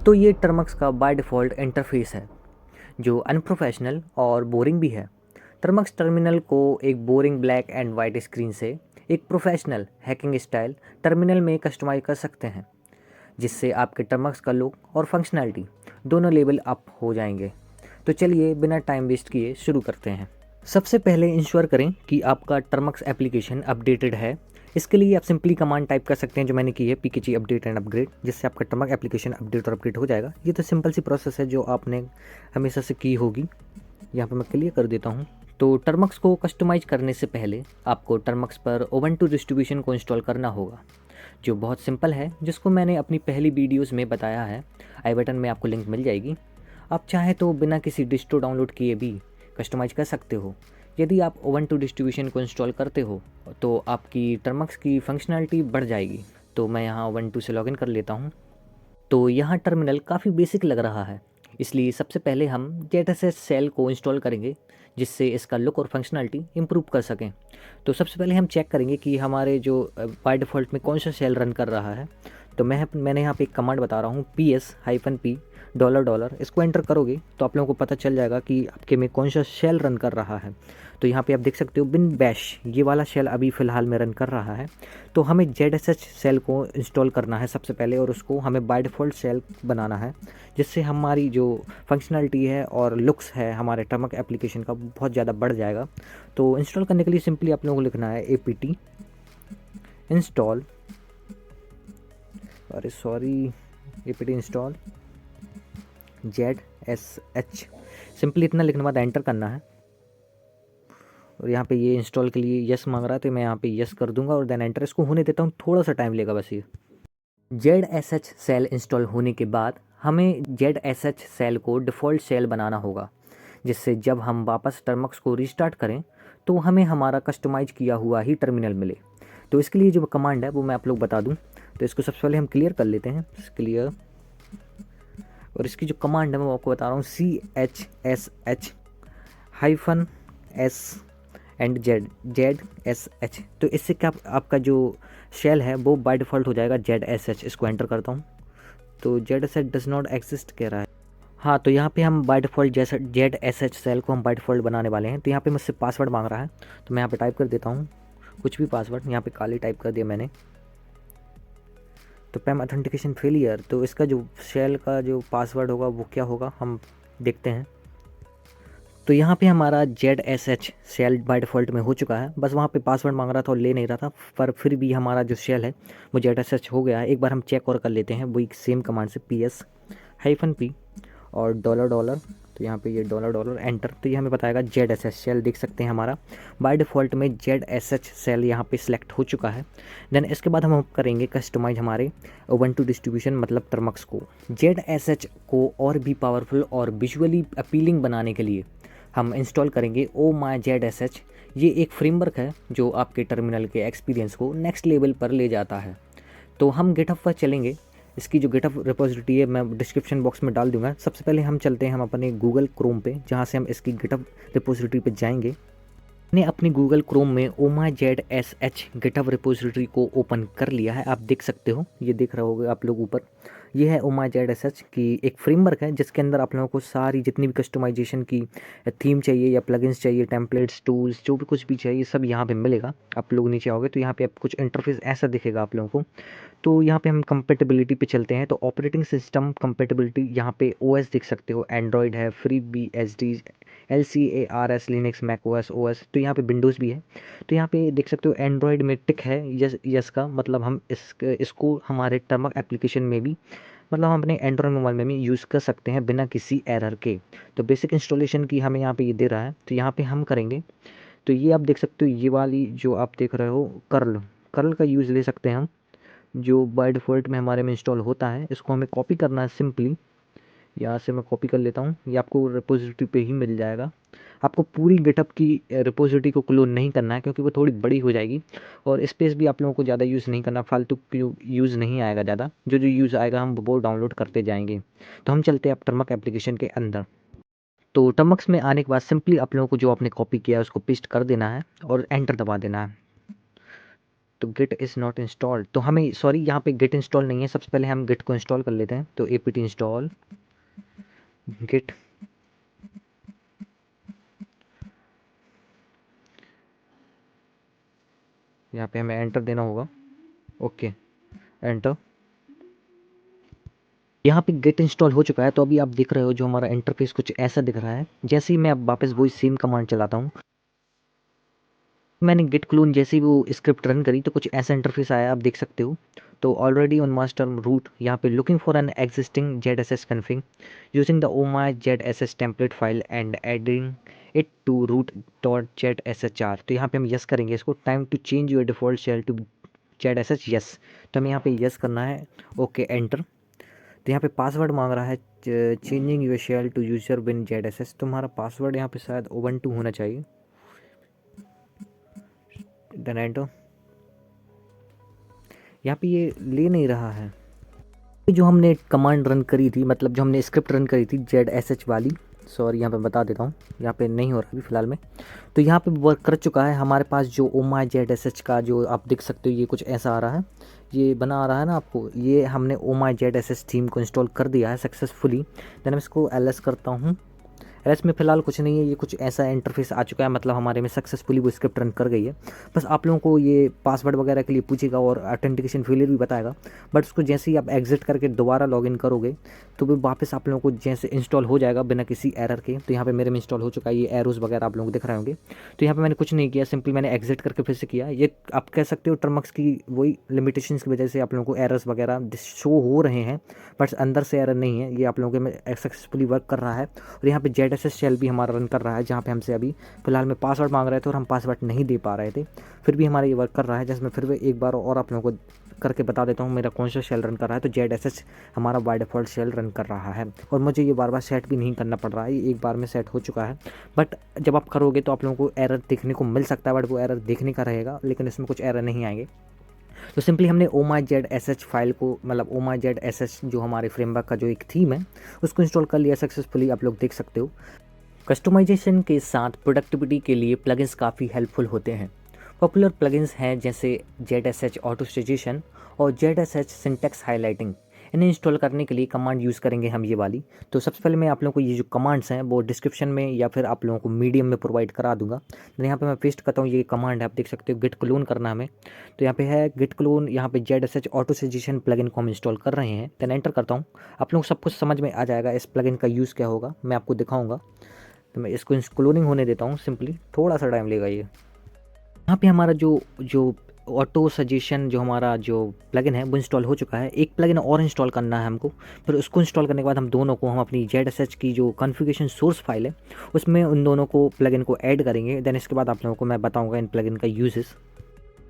तो ये टर्मक्स का बाय डिफ़ॉल्ट इंटरफ़ेस है, जो अनप्रोफेशनल और बोरिंग भी है। टर्मक्स टर्मिनल को एक boring black and white screen से एक प्रोफेशनल हैकिंग स्टाइल टर्मिनल में कस्टमाइज़ कर सकते हैं, जिससे आपके टर्मक्स का लुक और फंक्शनैलिटी दोनों लेवल अप हो जाएंगे। तो चलिए बिना टाइम वेस्ट किए शुरू करते हैं। सबसे पहले इंश्योर करें कि आपका टर्मक्स एप्लीकेशन अपडेटेड है। इसके लिए आप सिंपली कमांड टाइप कर सकते हैं जो मैंने की है, pkg अपडेट एंड अपग्रेड, जिससे आपका टर्मक्स एप्लीकेशन अपडेट और अपग्रेड हो जाएगा। ये तो सिंपल सी प्रोसेस है जो आपने हमेशा से की होगी। यहाँ पे मैं क्लियर कर देता हूँ। तो टर्मक्स को कस्टमाइज करने से पहले आपको टर्मक्स पर उबंटू डिस्ट्रीब्यूशन को इंस्टॉल करना होगा, जो बहुत सिंपल है, जिसको मैंने अपनी पहली वीडियोस में बताया है। आई बटन में आपको लिंक मिल जाएगी। आप चाहे तो बिना किसी डिस्ट्रो डाउनलोड किए भी कस्टमाइज कर सकते हो। यदि आप उबंटू डिस्ट्रीब्यूशन को इंस्टॉल करते हो तो आपकी टर्मक्स की फंक्शनैलिटी बढ़ जाएगी। तो मैं यहाँ उबंटू से लॉगिन कर लेता हूँ। तो यहाँ टर्मिनल काफ़ी बेसिक लग रहा है, इसलिए सबसे पहले हम जेडएसएस सेल को इंस्टॉल करेंगे, जिससे इसका लुक और फंक्शनैलिटी इंप्रूव कर सकें। तो सबसे पहले हम चेक करेंगे कि हमारे जो बाय डिफ़ॉल्ट में कौन सा सेल रन कर रहा है। तो मैंने यहाँ पे एक कमांड बता रहा हूँ, PS-P $, इसको एंटर करोगे तो आप लोगों को पता चल जाएगा कि आपके में कौन सा शेल रन कर रहा है। तो यहाँ पे आप देख सकते हो बिन बैश, ये वाला शेल अभी फ़िलहाल में रन कर रहा है। तो हमें ZSH सेल को इंस्टॉल करना है सबसे पहले, और उसको हमें बाय डिफ़ॉल्ट सेल बनाना है, जिससे हमारी जो फंक्शनैलिटी है और लुक्स है हमारे टर्मक एप्लीकेशन का बहुत ज़्यादा बढ़ जाएगा। तो इंस्टॉल करने के लिए सिंपली आप लोगों को लिखना है apt install, apt install ZSH। Simply इतना लिखने के बाद एंटर करना है। और यहाँ पे ये इंस्टॉल के लिए यस मांग रहा है, तो मैं यहाँ पे यस कर दूंगा और देन एंटर। इसको होने देता हूँ, थोड़ा सा टाइम लेगा बस। ये ZSH सेल इंस्टॉल होने के बाद हमें ZSH सेल को डिफ़ॉल्ट सेल बनाना होगा, जिससे जब हम वापस टर्मक्स को रिस्टार्ट करें तो हमें हमारा कस्टमाइज किया हुआ ही टर्मिनल मिले। तो इसके लिए जो कमांड है वो मैं आप लोग बता दूँ। तो इसको सबसे पहले हम क्लियर कर लेते हैं, क्लियर। और इसकी जो कमांड है मैं आपको बता रहा हूँ, CHSH-S एंड ZSH। तो इससे क्या आपका जो शेल है वो बाय डिफ़ॉल्ट हो जाएगा ZSH। इसको एंटर करता हूँ तो ZSH डज नॉट एग्जिस्ट कह रहा है। हाँ, तो यहाँ पे हम बाय डिफ़ॉल्ट ZSH सेल को हम बाय डिफ़ॉल्ट बनाने वाले हैं। तो यहाँ पे मुझसे पासवर्ड मांग रहा है, तो मैं यहाँ पे टाइप कर देता हूँ कुछ भी पासवर्ड। यहाँ पे काली टाइप कर दिया मैंने। तो पैम ऑथेंटिकेशन फेलियर, तो इसका जो शेल का जो पासवर्ड होगा वो क्या होगा हम देखते हैं। तो यहाँ पे हमारा ZSH शेल बाय डिफ़ॉल्ट में हो चुका है। बस वहाँ पे पासवर्ड मांग रहा था और ले नहीं रहा था, पर फिर भी हमारा जो शेल है वो ZSH हो गया है। एक बार हम चेक और कर लेते हैं वही सेम कमांड से, PS-P और $। तो यहाँ पे ये $, एंटर। तो ये हमें बताएगा ZSH सेल। देख सकते हैं हमारा बाय डिफ़ॉल्ट में ZSH सेल यहाँ पे सिलेक्ट हो चुका है। देन इसके बाद हम करेंगे कस्टमाइज हमारे उबंटू डिस्ट्रीब्यूशन मतलब टर्मक्स को। ZSH को और भी पावरफुल और विजुअली अपीलिंग बनाने के लिए हम इंस्टॉल करेंगे OMyZSH। ये एक फ्रेमवर्क है जो आपके टर्मिनल के एक्सपीरियंस को नेक्स्ट लेवल पर ले जाता है। तो हम गिटहब पर चलेंगे। इसकी जो गिटहब रिपोजिटरी है मैं डिस्क्रिप्शन बॉक्स में डाल दूंगा। सबसे पहले हम चलते हैं हम अपने गूगल क्रोम पे, जहाँ से हम इसकी गिटहब रिपोजिटरी पे जाएंगे। मैंने अपनी गूगल क्रोम में OMyZSH गिटहब रिपोजिटरी को ओपन कर लिया है। आप देख सकते हो, ये देख रहे होगे आप लोग ऊपर। ये है OMyZSH की एक फ्रेमवर्क है, जिसके अंदर आप लोगों को सारी जितनी भी कस्टमाइजेशन की थीम चाहिए या प्लगइन्स चाहिए, टेम्पलेट्स, टूल्स, जो भी कुछ भी चाहिए सब यहाँ पे मिलेगा। आप लोग नीचे आओगे तो यहाँ पे आप कुछ इंटरफेस ऐसा दिखेगा आप लोगों को। तो यहाँ पे हम कंपेटेबिलिटी पे चलते हैं। तो ऑपरेटिंग सिस्टम कंपेटेबिलिटी, यहाँ पे OS देख सकते हो, एंड्रॉयड है, FreeBSD, LCARS, Linux, Mac OS। तो यहाँ पे विंडोज़ भी है। तो यहाँ पे देख सकते हो एंड्रॉयड में टिक है, यस का मतलब हम इसको हमारे टर्मक एप्लीकेशन में भी, मतलब हम अपने एंड्रॉयड मोबाइल में भी यूज़ कर सकते हैं बिना किसी एरर के। तो बेसिक इंस्टॉलेशन की हमें यहाँ पे ये दे रहा है, तो यहाँ पे हम करेंगे। तो ये आप देख सकते हो, ये वाली जो आप देख रहे हो कर्ल का यूज़ ले सकते हैं हम, जो बाय डिफ़ॉल्ट में हमारे में इंस्टॉल होता है। इसको हमें कॉपी करना है सिंपली। यहाँ से मैं कॉपी कर लेता हूँ, ये आपको रिपोजिटरी पे ही मिल जाएगा। आपको पूरी गिटहब की रिपोजिटरी को क्लोन नहीं करना है, क्योंकि वो थोड़ी बड़ी हो जाएगी और स्पेस भी आप लोगों को ज़्यादा यूज़ नहीं करना, फालतू यूज़ नहीं आएगा ज़्यादा। जो यूज़ आएगा हम वो डाउनलोड करते जाएंगे। तो हम चलते हैं अब टर्मक एप्लीकेशन के अंदर। तो टर्मक्स में आने के बाद सिंपली आप लोगों को जो आपने कॉपी किया है उसको पेस्ट कर देना है और एंटर दबा देना है। तो गिट इज़ नॉट इंस्टॉल्ड, तो हमें सॉरी यहाँ पे गिट इंस्टॉल नहीं है। सबसे पहले हम गिट को इंस्टॉल कर लेते हैं। तो apt इंस्टॉल गिट, यहाँ पे हमें एंटर देना होगा। Okay, enter. यहाँ पे गेट इंस्टॉल हो चुका है। तो अभी आप देख रहे हो जो हमारा इंटरफेस कुछ ऐसा दिख रहा है। जैसे ही मैं अब वापस वही सेम कमांड चलाता हूँ, मैंने गिट क्लोन जैसे ही वो स्क्रिप्ट रन करी तो कुछ ऐसा इंटरफेस आया, आप देख सकते हो। तो ऑलरेडी ऑन मास्टर रूट, यहाँ पे looking for an existing ZSS config using the oh my ZSS template file and adding it to root.zshr। तो यहाँ पे हम यस करेंगे इसको। Time to change your default shell to ZSS, yes. तो हमें यहाँ पे यस करना है। Okay, enter. तो यहाँ पे पासवर्ड मांग रहा है, changing your shell to user bin ZSS। तो हमारा पासवर्ड यहाँ पे शायद ubuntu होना चाहिए। Then enter. यहाँ पे ये ले नहीं रहा है। जो हमने कमांड रन करी थी, मतलब जो हमने स्क्रिप्ट रन करी थी ZSH वाली, सॉरी यहाँ पे बता देता हूँ, यहाँ पे नहीं हो रहा अभी फ़िलहाल में। तो यहाँ पे वर्क कर चुका है। हमारे पास जो ओमाई ZSH का जो आप देख सकते हो, ये कुछ ऐसा आ रहा है, ये बना आ रहा है ना आपको। ये हमने ओमाई ZSH थीम को इंस्टॉल कर दिया है सक्सेसफुली। देन मैं इसको LS करता हूँ। एलएस में फ़िलहाल कुछ नहीं है, ये कुछ ऐसा इंटरफेस आ चुका है, मतलब हमारे में सक्सेसफुली वो स्क्रिप्ट रन कर गई है। बस आप लोगों को ये पासवर्ड वगैरह के लिए पूछेगा और ऑथेंटिकेशन फेलियर भी बताएगा। बट उसको जैसे ही आप एग्जिट करके दोबारा लॉगिन करोगे तो वो वापस आप लोगों को जैसे इंस्टॉल हो जाएगा बिना किसी एरर के। तो यहाँ पे मेरे में इंस्टॉल हो चुका है। ये एरोज़ वगैरह आप लोगों को दिख रहे होंगे। तो यहाँ पे मैंने कुछ नहीं किया, सिंपली मैंने एग्जिट करके फिर से किया। ये आप कह सकते हो टर्मक्स की वही लिमिटेशंस की वजह से आप लोगों को एरर्स वगैरह शो हो रहे हैं, बट अंदर से एरर नहीं है। ये आप लोगों के में सक्सेसफुली वर्क कर रहा है। और यहाँ पे ZSS शेल भी हमारा रन कर रहा है, जहाँ पे हमसे अभी फ़िलहाल में पासवर्ड मांग रहे थे और हम पासवर्ड नहीं दे पा रहे थे, फिर भी हमारा ये वर्क कर रहा है। जैसे मैं फिर भी एक बार और आप लोगों को करके बता देता हूँ मेरा कौन सा शेल रन कर रहा है। तो ZSH हमारा बाय डिफ़ॉल्ट शेल रन कर रहा है और मुझे ये बार बार सेट भी नहीं करना पड़ रहा है, ये एक बार में सेट हो चुका है। बट जब आप करोगे तो आप लोगों को एरर देखने को मिल सकता है, बट वो एरर देखने का रहेगा, लेकिन इसमें कुछ एरर नहीं आएंगे। तो सिंपली हमने ओमाई ZSH फाइल को, मतलब ओमाई ZSH जो हमारे फ्रेमवर्क का जो एक थीम है, उसको इंस्टॉल कर लिया सक्सेसफुली, आप लोग देख सकते हो। कस्टमाइजेशन के साथ प्रोडक्टिविटी के लिए प्लगइन्स काफ़ी हेल्पफुल होते हैं। पॉपुलर प्लगइन्स हैं जैसे ZSH ऑटो सजेशन और ZSH सिंटैक्स हाइलाइटिंग। इन्हें इंस्टॉल करने के लिए कमांड यूज़ करेंगे हम ये वाली। तो सबसे पहले मैं आप लोगों को ये जो कमांड्स हैं वो डिस्क्रिप्शन में या फिर आप लोगों को मीडियम में प्रोवाइड करा दूंगा। तो यहाँ पे मैं पेस्ट करता हूँ, ये कमांड है, आप देख सकते हो, गिट क्लोन करना हमें। तो यहाँ पे है गिट क्लोन, यहाँ पे ZSH ऑटो सजेशन प्लगइन को हम इंस्टॉल कर रहे हैं। देन एंटर करता हूँ। आप लोग सब कुछ समझ में आ जाएगा, इस प्लगइन का यूज़ क्या होगा मैं आपको दिखाऊँगा। तो मैं इसको क्लोनिंग होने देता हूँ, सिंपली थोड़ा सा टाइम लेगा ये। यहाँ पे हमारा जो ऑटो सजेशन जो हमारा जो प्लगइन है वो इंस्टॉल हो चुका है। एक प्लगइन और इंस्टॉल करना है हमको। फिर उसको इंस्टॉल करने के बाद हम दोनों को, हम अपनी ZSH की जो कॉन्फ़िगरेशन सोर्स फाइल है उसमें उन दोनों को प्लगइन को ऐड करेंगे। देन इसके बाद आप लोगों को मैं बताऊँगा इन प्लगइन का यूजेस।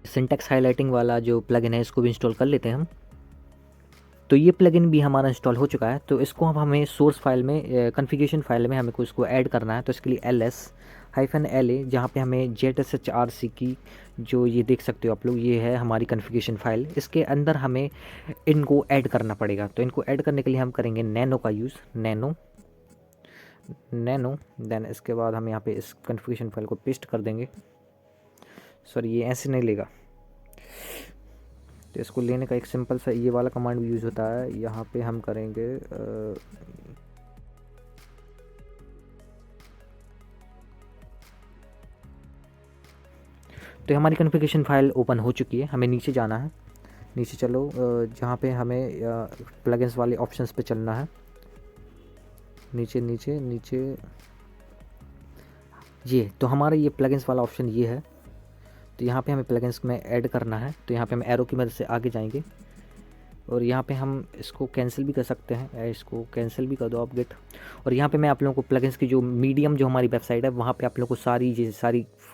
सिंटैक्स हाईलाइटिंग वाला जो प्लगइन है इसको भी इंस्टॉल कर लेते हैं हम। तो ये प्लगइन भी हमारा इंस्टॉल हो चुका है। तो इसको हमें सोर्स फाइल में, कॉन्फ़िगरेशन फाइल में हमें को इसको ऐड करना है। तो इसके लिए ls-la, जहाँ पे हमें ZSHRC की जो ये देख सकते हो आप लोग, ये है हमारी कॉन्फ़िगरेशन फाइल, इसके अंदर हमें इनको ऐड करना पड़ेगा। तो इनको ऐड करने के लिए हम करेंगे नैनो का यूज़, नैनो। देन इसके बाद हम यहाँ पे इस कॉन्फ़िगरेशन फाइल को पेस्ट कर देंगे। सॉरी, ये ऐसे नहीं लेगा, तो इसको लेने का एक सिंपल सा ये वाला कमांड भी यूज़ होता है। यहाँ पे हम करेंगे तो हमारी कॉन्फ़िगरेशन फाइल ओपन हो चुकी है। हमें नीचे जाना है, नीचे चलो, जहाँ पे हमें प्लगइन्स वाले ऑप्शंस पे चलना है। नीचे नीचे नीचे, ये तो हमारा ये प्लगइन्स वाला ऑप्शन ये है। तो यहाँ पे हमें प्लगइन्स में ऐड करना है। तो यहाँ पे हम एरो की मदद से आगे जाएंगे और यहाँ पे हम इसको कैंसिल भी कर सकते हैं, इसको कैंसिल भी कर दो आप गिट। और यहाँ पे मैं आप लोगों को प्लगइन्स की जो मीडियम जो हमारी वेबसाइट है वहाँ पे आप लोगों को सारी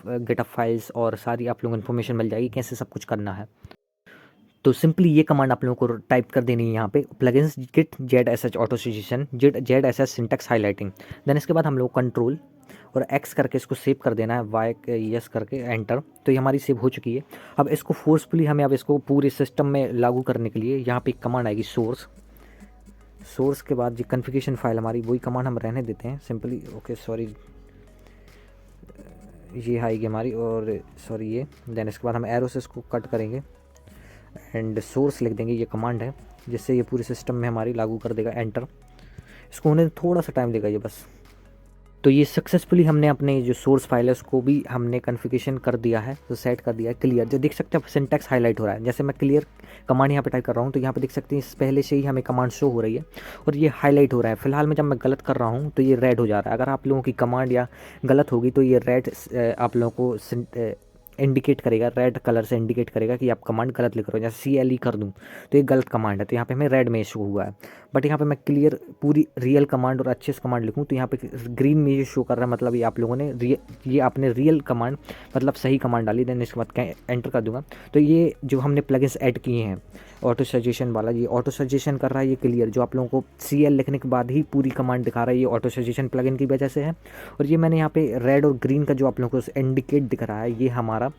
गिटअप फाइल्स और सारी आप लोगों को इन्फॉर्मेशन मिल जाएगी कैसे सब कुछ करना है। तो सिंपली ये कमांड आप लोगों को टाइप कर देनी है यहाँ पे, plugins git ZSH auto suggestion ZSH syntax highlighting. Then इसके बाद हम लोग कंट्रोल और X करके इसको सेव कर देना है, Y यस करके एंटर। तो ये हमारी सेव हो चुकी है। अब इसको फोर्सफुली हमें अब इसको पूरे सिस्टम में लागू करने के लिए यहाँ पे एक कमांड आएगी सोर्स के बाद जो कॉन्फ़िगरेशन फाइल हमारी, वही कमांड हम रहने देते हैं सिंपली। ओके सॉरी, ये आएगी हमारी, और सॉरी ये। देन इसके बाद हम एरो से इसको कट करेंगे एंड सोर्स लिख देंगे, ये कमांड है जिससे ये पूरे सिस्टम में हमारी लागू कर देगा। एंटर, इसको होने थोड़ा सा टाइम लेगा ये बस। तो ये सक्सेसफुली हमने अपने जो सोर्स फाइल है उसको भी हमने कॉन्फ़िगरेशन कर दिया है, तो सेट कर दिया है। क्लियर, जो देख सकते हैं सिंटैक्स हाईलाइट हो रहा है। जैसे मैं क्लियर कमांड यहाँ पे टाइप कर रहा हूँ तो यहाँ पे देख सकते हैं इस पहले से ही हमें कमांड शो हो रही है और ये हाईलाइट हो रहा है। फिलहाल में जब मैं गलत कर रहा हूँ तो ये रेड हो जा रहा है। अगर आप लोगों की कमांड या गलत होगी तो ये रेड आप लोगों को इंडिकेट करेगा, रेड कलर से इंडिकेट करेगा कि आप कमांड गलत लिख रहे हो। जैसे CLE कर दूं तो ये गलत कमांड है, तो यहाँ पे हमें रेड में शो हुआ है। बट यहाँ पे मैं क्लियर पूरी रियल कमांड और अच्छे से कमांड लिखूं तो यहाँ पे ग्रीन में ये शो कर रहा है, मतलब ये आप लोगों ने ये आपने रियल कमांड मतलब सही कमांड डाली। देन इसके बाद एंटर कर दूंगा तो ये जो हमने प्लगइन्स ऐड किए हैं ऑटो सजेशन वाला, ये ऑटो सजेशन कर रहा है। ये क्लियर जो आप लोगों को CL लिखने के बाद ही पूरी कमांड दिखा रहा है, ये ऑटो सजेशन प्लगइन की वजह से है। और ये मैंने यहाँ पे रेड और ग्रीन का जो आप लोगों को इंडिकेट दिख रहा है, ये हमारा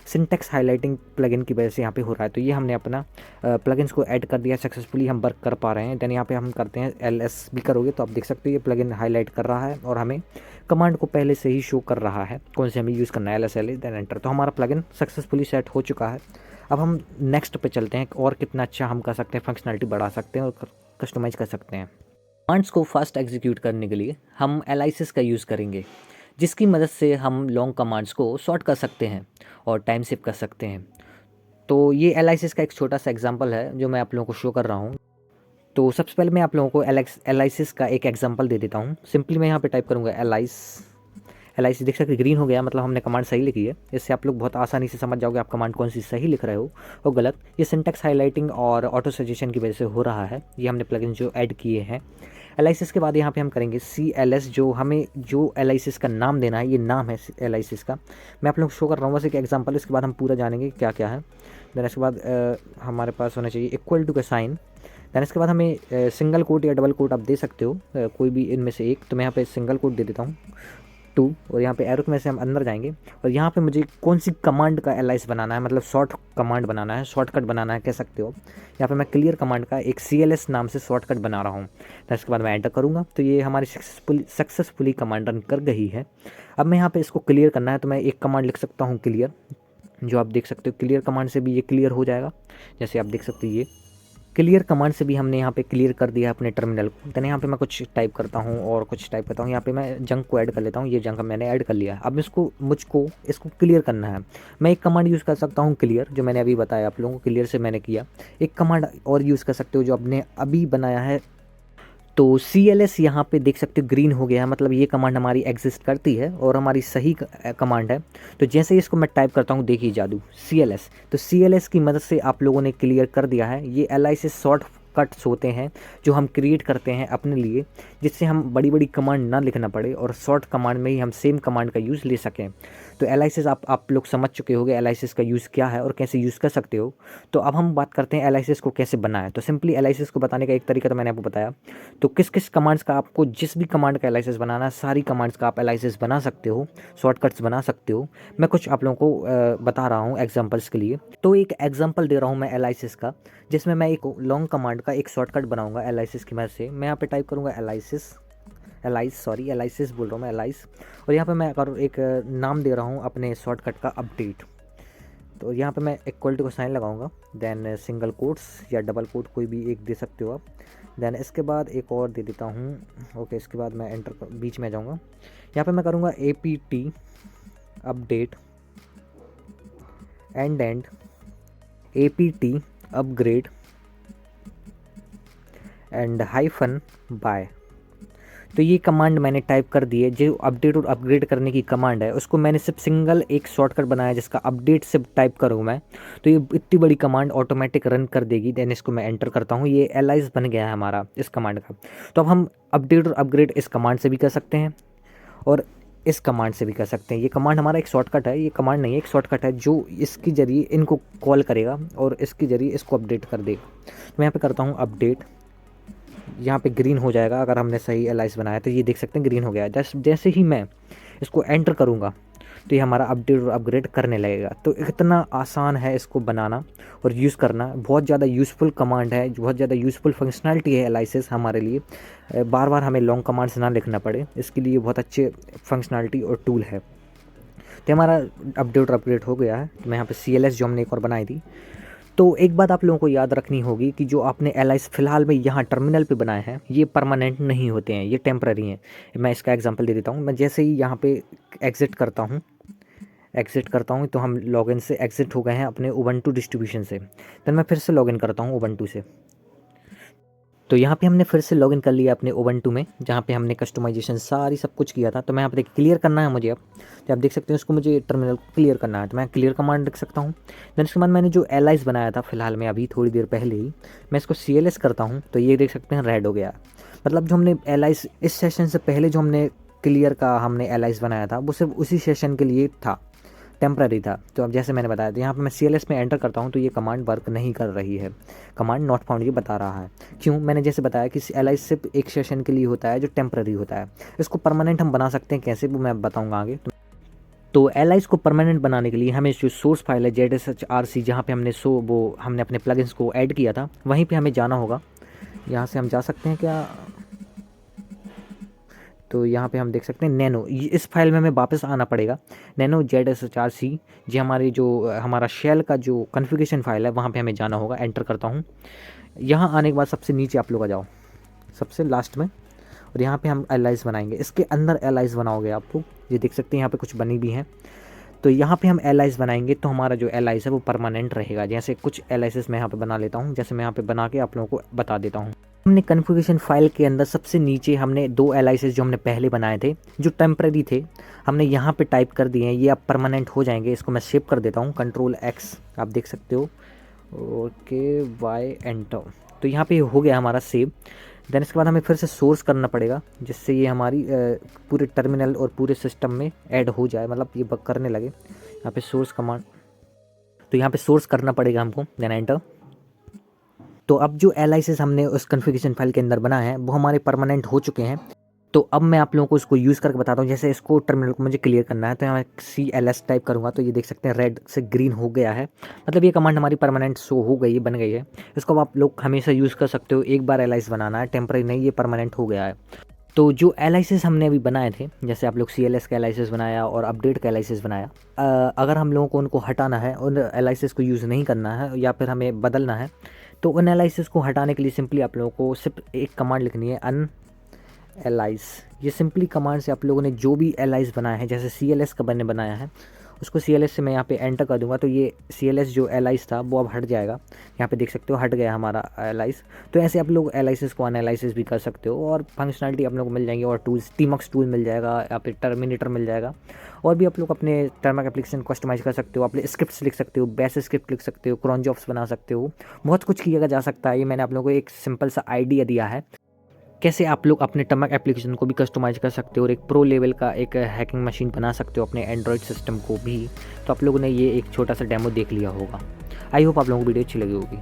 सिंटेक्स हाईलाइटिंग प्लगइन की वजह से यहाँ पे हो रहा है। तो ये हमने अपना प्लगइन्स को ऐड कर दिया सक्सेसफुली, हम वर्क कर पा रहे हैं। देन यहाँ पे हम करते हैं LS भी करोगे तो आप देख सकते हो ये प्लगइन हाईलाइट कर रहा है और हमें कमांड को पहले से ही शो कर रहा है कौन से हमें यूज़ करना है। LS देन एंटर, तो हमारा प्लगइन सक्सेसफुली सेट हो चुका है। अब हम नेक्स्ट पे चलते हैं और कितना अच्छा हम कर सकते हैं, फंक्शनलिटी बढ़ा सकते हैं और कस्टमाइज़ कर सकते हैं। कमांड्स को फास्ट एग्जीक्यूट करने के लिए हम एलाइसिस का यूज़ करेंगे, जिसकी मदद से हम लॉन्ग कमांड्स को शॉर्ट कर सकते हैं और टाइम सेव कर सकते हैं। तो ये एलाइसिस का एक छोटा सा एग्जांपल है जो मैं आप लोगों को शो कर रहा हूँ। तो सबसे पहले मैं आप लोगों को एलाइसिस का एक एग्जांपल दे देता हूँ। सिंपली मैं यहाँ पे टाइप करूँगा एलाइसिस, देख सकते ग्रीन हो गया, मतलब हमने कमांड सही लिखी है। इससे आप लोग बहुत आसानी से समझ जाओगे आप कमांड कौन सी सही लिख रहे हो और गलत। ये सिंटेक्स हाईलाइटिंग और ऑटो सजेशन की वजह से हो रहा है। ये हमने प्लगइन जो ऐड किए हैं। एलाइसिस के बाद यहाँ पे हम करेंगे CLS, जो हमें जो एलाइसिस का नाम देना है, ये नाम है एलाइसिस का। मैं आप लोग शो कर रहा हूँ बस एक एग्जांपल, इसके बाद हम पूरा जानेंगे क्या क्या है। देन इसके बाद हमारे पास होना चाहिए इक्वल टू का साइन। देन इसके बाद हमें सिंगल कोट या डबल कोट आप दे सकते हो, कोई भी इनमें से एक। तो मैं यहाँ पे सिंगल कोट दे देता हूँ 2, और यहाँ पे एरो में से हम अंदर जाएंगे और यहाँ पे मुझे कौन सी कमांड का एलाइस बनाना है, मतलब शॉर्ट कमांड बनाना है, शॉर्टकट बनाना है कह सकते हो। यहाँ पे मैं क्लियर कमांड का एक CLS नाम से शॉर्टकट बना रहा हूँ। तो इसके बाद मैं एंटर करूँगा तो ये हमारी सक्सेसफुली कमांड रन कर गई है। अब मैं यहाँ पे इसको क्लियर करना है तो मैं एक कमांड लिख सकता हूँ क्लियर, जो आप देख सकते हो क्लियर कमांड से भी ये क्लियर हो जाएगा। जैसे आप देख सकते हो ये क्लियर कमांड से भी हमने यहाँ पे क्लियर कर दिया अपने टर्मिनल को। तो यहाँ पे मैं कुछ टाइप करता हूँ और कुछ टाइप करता हूँ। यहाँ पे मैं जंक को ऐड कर लेता हूँ, ये जंक मैंने ऐड कर लिया। अब मुझको इसको क्लियर करना है। मैं एक कमांड यूज़ कर सकता हूँ क्लियर, जो मैंने अभी बताया आप लोगों को, क्लियर से मैंने किया। एक कमांड और यूज़ कर सकते हो जो आपने अभी बनाया है। तो CLS यहाँ पे देख सकते हो ग्रीन हो गया है, मतलब ये कमांड हमारी एग्जिस्ट करती है और हमारी सही कमांड है। तो जैसे इसको मैं टाइप करता हूँ, देखिए जादू CLS, तो CLS की मदद से आप लोगों ने क्लियर कर दिया है। ये एलाइसिस शॉर्ट कट्स होते हैं जो हम क्रिएट करते हैं अपने लिए, जिससे हम बड़ी बड़ी कमांड ना लिखना पड़े और शॉर्ट कमांड में ही हम सेम कमांड का यूज़ ले सकें। तो एलाइसिस आप लोग समझ चुके होंगे एलाइसिस का यूज़ क्या है और कैसे यूज़ कर सकते हो। तो अब हम बात करते हैं एलाइसिस को कैसे बनाएं। तो सिंपली एलाइसिस को बताने का एक तरीका तो मैंने आपको बताया। तो किस किस कमांड्स का आपको जिस भी कमांड का एलाइसिस बनाना है, सारी कमांड्स का आप एलाइसिस बना सकते हो, शॉर्टकट्स बना सकते हो। मैं कुछ आप लोगों को बता रहा हूँ एग्जाम्पल्स के लिए। तो एक एग्जाम्पल दे रहा हूँ मैं एलाइसिस का, जिसमें मैं एक लॉन्ग कमांड का एक शॉर्टकट बनाऊंगा एलाइसिस की मदद से। मैं यहाँ पे टाइप करूँगा एलाइसिस बोल रहा हूँ मैं, एलाइस। और यहाँ पे मैं एक नाम दे रहा हूँ अपने शॉर्टकट का अपडेट। तो यहाँ पे मैं इक्वल टू का साइन लगाऊंगा, देन सिंगल कोट्स या डबल कोट कोई भी एक दे सकते हो आप। देन इसके बाद एक और दे देता हूँ, ओके। इसके बाद मैं एंटर बीच में जाऊँगा, यहाँ पे मैं करूँगा APT update and APT upgrade and -by। तो ये कमांड मैंने टाइप कर दी है। जो अपडेट और अपग्रेड करने की कमांड है उसको मैंने सिर्फ सिंगल एक शॉर्टकट बनाया जिसका अपडेट सिर्फ टाइप करूँ मैं, तो ये इतनी बड़ी कमांड ऑटोमेटिक रन कर देगी। देन इसको मैं एंटर करता हूँ, ये एलाइज बन गया है हमारा इस कमांड का। तो अब हम अपडेट और अपग्रेड इस कमांड से भी कर सकते हैं और इस कमांड से भी कर सकते हैं। ये कमांड हमारा एक शॉर्टकट है, ये कमांड नहीं है, एक शॉर्टकट है जो इसके ज़रिए इनको कॉल करेगा और इसके ज़रिए इसको अपडेट कर देगा। तो मैं यहाँ पे करता हूँ अपडेट, यहाँ पे ग्रीन हो जाएगा अगर हमने सही एलाइस बनाया। तो ये देख सकते हैं ग्रीन हो गया है। जैसे ही मैं इसको एंटर करूँगा तो ये हमारा अपडेट और अपग्रेड करने लगेगा। तो इतना आसान है इसको बनाना और यूज़ करना। बहुत ज़्यादा यूज़फुल कमांड है, बहुत ज़्यादा यूज़फुल फंक्शनलिटी है एलाइसिस हमारे लिए। बार बार हमें लॉन्ग कमांड्स ना लिखना पड़े, इसके लिए बहुत अच्छे फंक्शनलिटी और टूल है। तो हमारा अपडेट और अपग्रेड हो गया है। तो मैं यहाँ पे CLS जो हमने एक और बनाई थी, तो एक बात आप लोगों को याद रखनी होगी कि जो आपने एलाइस फ़िलहाल में यहाँ टर्मिनल पे बनाए हैं, ये परमानेंट नहीं होते हैं, ये टेम्पररी हैं। मैं इसका एग्जांपल दे देता हूँ। मैं जैसे ही यहाँ पे एग्ज़िट करता हूँ तो हम लॉगिन से एग्ज़िट हो गए हैं अपने उबंटू डिस्ट्रीब्यूशन से। देन मैं फिर से लॉगिन करता हूँ उबंटू से। तो यहाँ पे हमने फिर से लॉगिन कर लिया अपने उबंटू में, जहाँ पे हमने कस्टमाइजेशन सारी सब कुछ किया था। तो मैं यहाँ पे देखिए क्लियर करना है मुझे अब, तो आप देख सकते हैं उसको मुझे टर्मिनल को क्लियर करना है, तो मैं क्लियर कमांड लिख सकता हूँ। देन उसके बाद मैंने जो एलाइस बनाया था फिलहाल में अभी थोड़ी देर पहले ही, मैं इसको CLS करता हूँ तो ये देख सकते हैं रेड हो गया। मतलब जो हमने एलाइस इस सेशन से पहले जो हमने क्लियर का हमने एलाइस बनाया था वो सिर्फ उसी सेशन के लिए था, टेम्पररी था। तो अब जैसे मैंने बताया था यहाँ पे मैं CLS में एंटर करता हूँ तो ये कमांड वर्क नहीं कर रही है, कमांड नॉट फाउंड ये बता रहा है। क्यों? मैंने जैसे बताया कि एलाइस सिर्फ एक सेशन के लिए होता है जो टेम्पररी होता है। इसको परमानेंट हम बना सकते हैं कैसे, वो मैं बताऊँगा आगे। तो एलाइस को परमानेंट बनाने के लिए हमें जो सोर्स फाइल है ZSHRC, जहाँ पे हमने अपने प्लगइन्स को ऐड किया था, वहीं पे हमें जाना होगा। यहाँ से हम जा सकते हैं क्या? तो यहाँ पे हम देख सकते हैं नैनो, इस फाइल में हमें वापस आना पड़ेगा। नैनो ZSHRC जी हमारा शेल का जो कॉन्फ़िगरेशन फाइल है वहाँ पे हमें जाना होगा। एंटर करता हूँ। यहाँ आने के बाद सबसे नीचे आप लोग आ जाओ, सबसे लास्ट में, और यहाँ पे हम एलाइस बनाएंगे। इसके अंदर एलाइस बनाओगे आप लोग, ये देख सकते हैं यहाँ पे कुछ बनी भी हैं। तो यहाँ पे हम एलाइस बनाएंगे तो हमारा जो एलाइस है वो परमानेंट रहेगा। जैसे कुछ एलाइसिस मैं यहाँ पे बना लेता हूँ, जैसे मैं यहाँ पे बना के आप लोगों को बता देता हूँ। हमने कॉन्फ़िगरेशन फाइल के अंदर सबसे नीचे हमने 2 एलाइसिस जो हमने पहले बनाए थे जो टेम्पररी थे, हमने यहाँ पे टाइप कर दिए हैं। ये अब परमानेंट हो जाएंगे। इसको मैं सेव कर देता हूँ, Ctrl+X, आप देख सकते हो। ओके, वाई एंटर, तो यहाँ पे हो गया हमारा सेव। देन इसके बाद हमें फिर से सोर्स करना पड़ेगा, जिससे ये हमारी पूरे टर्मिनल और पूरे सिस्टम में ऐड हो जाए, मतलब ये वर्क करने लगे। यहाँ पे सोर्स कमांड, तो यहाँ पे सोर्स करना पड़ेगा हमको। Then enter. तो अब जो एलाइसिस हमने उस कॉन्फ़िगरेशन फाइल के अंदर बनाए हैं वो हमारे परमानेंट हो चुके हैं। तो अब मैं आप लोगों को इसको यूज़ करके बताता हूँ। जैसे इसको टर्मिनल को मुझे क्लियर करना है तो यहाँ CLS टाइप करूँगा तो ये देख सकते हैं रेड से ग्रीन हो गया है। मतलब ये कमांड हमारी परमानेंट शो हो गई है, बन गई है। इसको आप लोग हमेशा यूज़ कर सकते हो। एक बार एलाइस बनाना है, टेम्पररी नहीं, ये परमानेंट हो गया है। तो जो एलाइसिस हमने अभी बनाए थे, जैसे आप लोग CLS का एलाइसिस बनाया और अपडेट का एलाइसिस बनाया, अगर हम लोगों को उनको हटाना है, उन एलाइसिस को यूज़ नहीं करना है या फिर हमें बदलना है, तो उन एलाइसिस को हटाने के लिए सिंपली आप लोगों को सिर्फ एक कमांड लिखनी है, अनएलाइस। ये सिंपली कमांड से आप लोगों ने जो भी एलाइस बनाया है, जैसे CLS का बनाया है, उसको CLS से मैं यहाँ पे एंटर कर दूंगा तो ये CLS जो एलाइस था वो अब हट जाएगा। यहाँ पे देख सकते हो हट गया हमारा एलाइस। तो ऐसे आप लोग एलाइसिस को अनएलाइसिस भी कर सकते हो और फंक्शनलिटी आप लोगों को मिल जाएंगी। और टूल्स, Tmux टूल मिल जाएगा, या फिर टर्मिनेटर मिल जाएगा। और भी आप लोग अपने टर्मक एप्लीकेशन कस्टमाइज कर सकते हो, अपने स्क्रिप्ट्स लिख सकते हो, बेस स्क्रिप्ट लिख सकते हो, क्रॉन जॉब्स बना सकते हो, बहुत कुछ किया जा सकता है। ये मैंने आप लोगों को एक सिंपल सा आइडिया दिया है कैसे आप लोग अपने टर्मक एप्लीकेशन को भी कस्टमाइज कर सकते हो और एक प्रो लेवल का एक हैकिंग मशीन बना सकते हो अपने एंड्रॉयड सिस्टम को भी। तो आप लोगों ने ये एक छोटा सा डेमो देख लिया होगा। आई होप आप लोगों को वीडियो अच्छी लगी होगी।